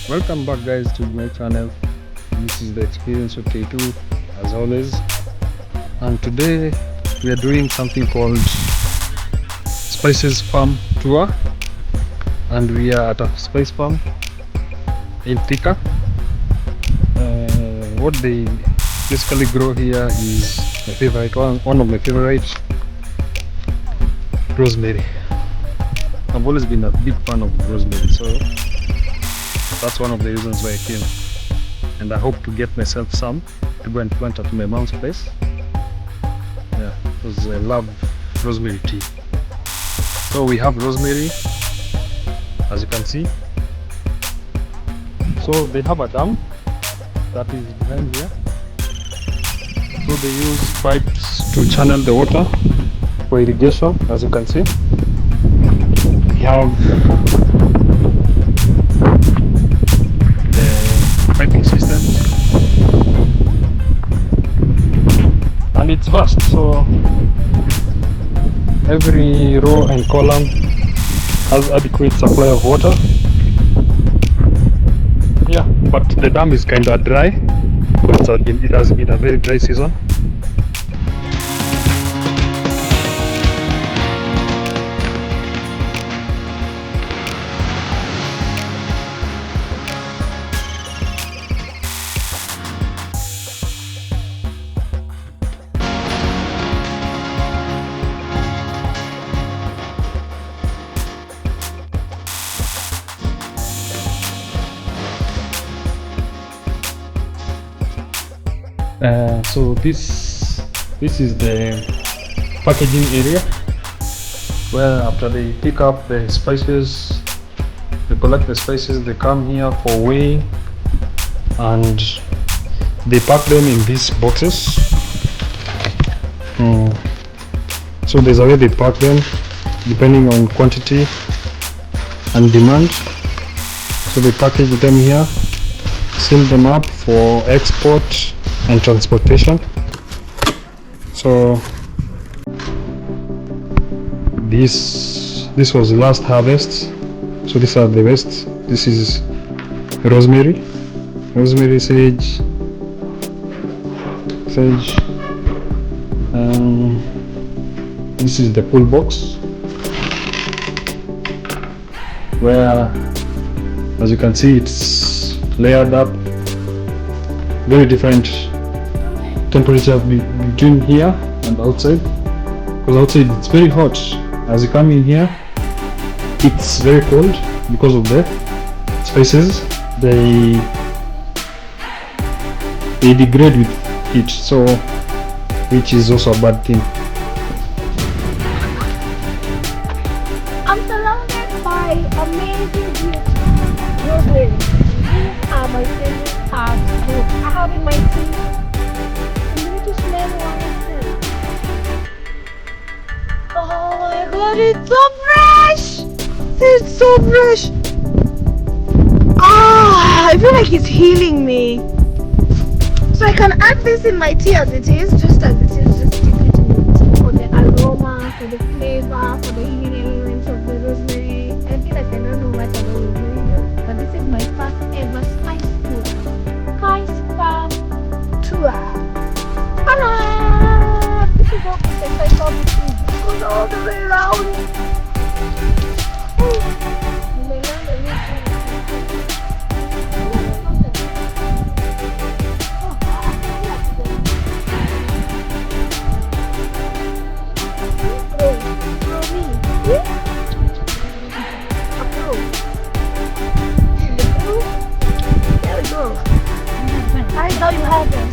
Welcome back guys to my channel. This is the experience of Keituu as always, and today we are doing something called spices farm tour, and we are at a spice farm in Thika. What they basically grow here is my favorite one of my favorite, rosemary. I've always been a big fan of rosemary, so that's one of the reasons why I came, and I hope to get myself some to go and plant at my mom's place. Yeah, because I love rosemary tea. So we have rosemary, as you can see. So they have a dam that is behind here. So they use pipes to channel the water for irrigation, as you can see. We have piping system, and it's vast, so every row and column has adequate supply of water. Yeah, but the dam is kind of dry because it has been a very dry season. So this is the packaging area, where after they pick up the spices, they collect the spices, they come here for weighing, and they pack them in these boxes. So there's a way they pack them depending on quantity and demand. So they package them here, seal them up for export and transportation. So this was the last harvest. So these are the best. This is rosemary, sage. This is the pull box, where, as you can see, it's layered up. Very different temperature between here and outside, because outside it's very hot. As you come in here, it's very cold because of the spices. They degrade with heat, so which is also a bad thing. I'm surrounded by amazing views. Rosemary. These are my favorite herbs. I have in my tea. I'm going to smell one. Oh my god, it's so fresh! It's so fresh! Ah, I feel like it's healing me. So I can add this in my tea as it is, just as it is, just dip it in it for the aroma, for the flavor, for the healing elements of the rosemary. I feel like I don't know much about rosemary, but this is my first ever spice tour. Spice farm tour. Ah, this is what the spice farm is. It goes all the way around. I thought you had this.